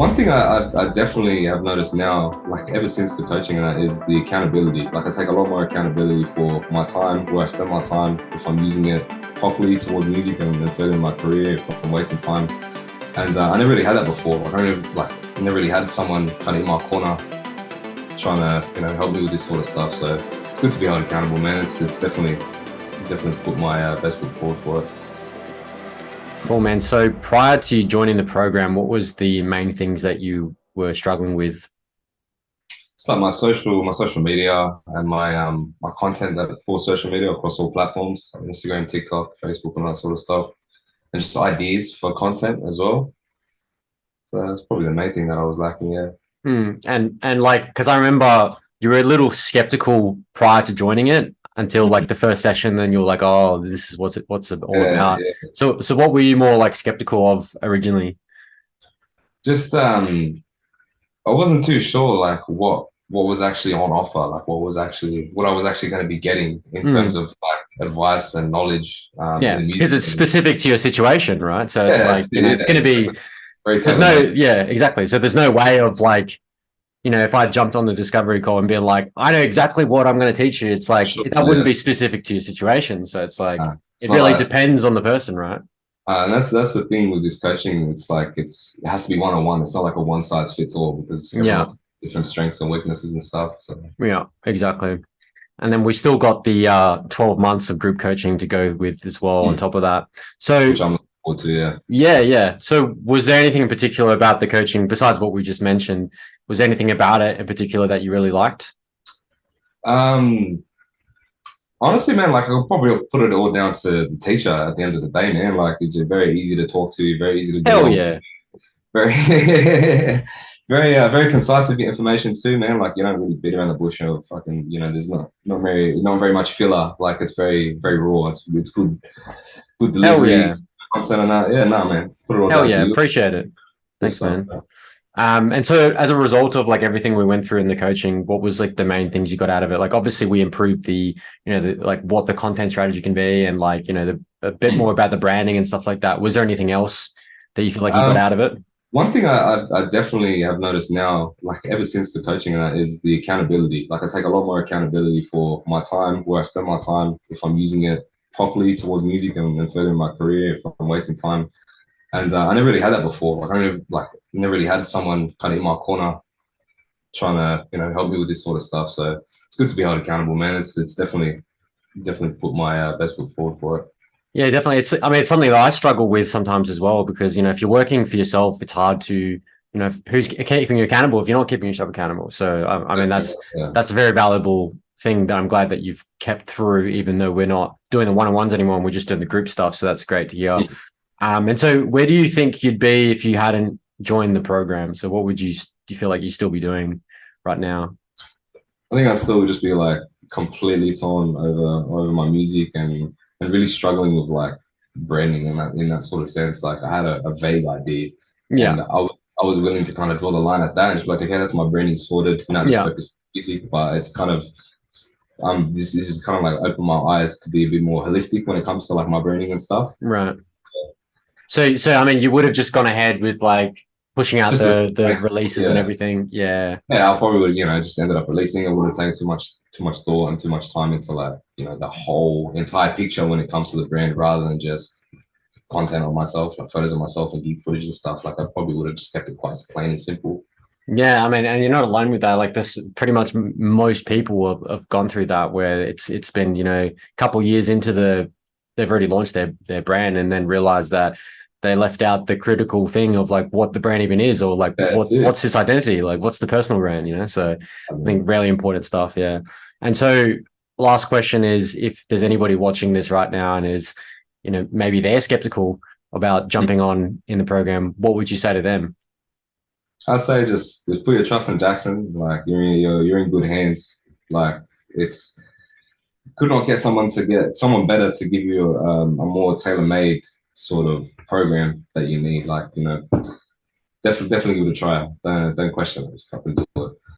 One thing I definitely have noticed now, like ever since the coaching and that, is the accountability. Like I take a lot more accountability for my time, where I spend my time, if I'm using it properly towards music and furthering my career, if I'm wasting time. And I never really had that before. Like I never really had someone kind of in my corner trying to help me with this sort of stuff. So it's good to be held accountable, man. It's definitely put my best foot forward for it. Cool, man. So prior to joining the program, what was the main things that you were struggling with? It's like my social media and my content that for social media across all platforms, like Instagram, TikTok, Facebook, and that sort of stuff, and just ideas for content as well. So that's probably the main thing that I was lacking. Yeah. And like, because I remember you were a little skeptical prior to joining it until like the first session. Then you're like, oh, this is what's it all Yeah, about. yeah. So what were you more like skeptical of originally? Just I wasn't too sure like what was actually on offer, like what I was actually going to be getting in terms Hmm. of like advice and knowledge in Yeah, the because music it's scene. specific to your situation, right? So it's Yeah, like, it's going to it's be, very there's tailor no, made. yeah, exactly. So there's no way of like, if I jumped on the discovery call and being like, I know exactly what I'm going to teach you, it's like Sure, that wouldn't yeah. be specific to your situation. So it's like It's it not really like depends on the person, right? and that's the thing with this coaching. It's like it has to be one on one. It's not like a one size fits all because everyone Yeah, has different strengths and weaknesses and stuff. So yeah, exactly. And then we still got the 12 months of group coaching to go with as well on mm, top of that. So which I'm looking forward to. Yeah. yeah, yeah. So was there anything in particular about the coaching besides what we just mentioned? Was there anything about it in particular that you really liked? Um. Honestly, man, like I'll probably put it all down to the teacher at the end of the day, man. Like it's just very easy to talk to, very easy to get Hell along, yeah. very, very concise with your information too, man. Like you don't really beat around the bush or fucking, there's not very much filler. Like it's very raw. It's good Hell yeah. delivery, content and that. Yeah, nah, man. Put it all Hell down to yeah. you. Appreciate it. Good Thanks, stuff. man. And so as a result of like everything we went through in the coaching, what was like the main things you got out of it? Like obviously we improved like what the content strategy can be and like, a bit more Hmm. about the branding and stuff like that. Was there anything else that you feel like you got Um, out of it? One thing I definitely have noticed now, like ever since the coaching and that, is the accountability. Like I take a lot more accountability for my time, where I spend my time, if I'm using it properly towards music and furthering my career, if I'm wasting time. And I never really had that before. Never really had someone kind of in my corner trying to help me with this sort of stuff. So it's good to be held accountable, man. It's definitely put my best foot forward for it. Yeah, definitely. It's something that I struggle with sometimes as well, because, if you're working for yourself, it's hard to, who's keeping you accountable if you're not keeping yourself accountable. So, Yeah. that's a very valuable thing that I'm glad that you've kept through, even though we're not doing the one-on-ones anymore and we're just doing the group stuff. So that's great to hear. And so where do you think you'd be if you hadn't joined the program? So what do you feel like you still be doing right now? I think I'd still just be like completely torn over my music and really struggling with like branding and in that sort of sense. Like I had a vague idea Yeah. and I was willing to kind of draw the line at that and just be like, okay, that's my branding sorted. Now just Yeah. focus on music. But it's kind of this is kind of like opened my eyes to be a bit more holistic when it comes to like my branding and stuff. Right. So I mean, you would have just gone ahead with like pushing out Just as the releases and yeah. everything. Yeah. Yeah, I probably would, just ended up releasing. It would have taken too much thought and too much time into like, the whole entire picture when it comes to the brand rather than just content on myself, like photos of myself and geek footage and stuff. Like I probably would have just kept it quite plain and simple. Yeah, I mean, and you're not alone with that. Like this, pretty much most people have gone through that, where it's been a couple years into they've already launched their brand and then realized that they left out the critical thing of like what the brand even is, or like That's it. what's its identity, like what's the personal brand, So I I think mean, really important stuff. Yeah, and so last question is, if there's anybody watching this right now and is maybe they're skeptical about jumping on in the program, what would you say to them? I'd say just put your trust in Jackson. Like you're in good hands. Like it's could not get someone better to give you a more tailor made sort of program that you need. Like definitely give it a try. Don't question it. Just fucking do it.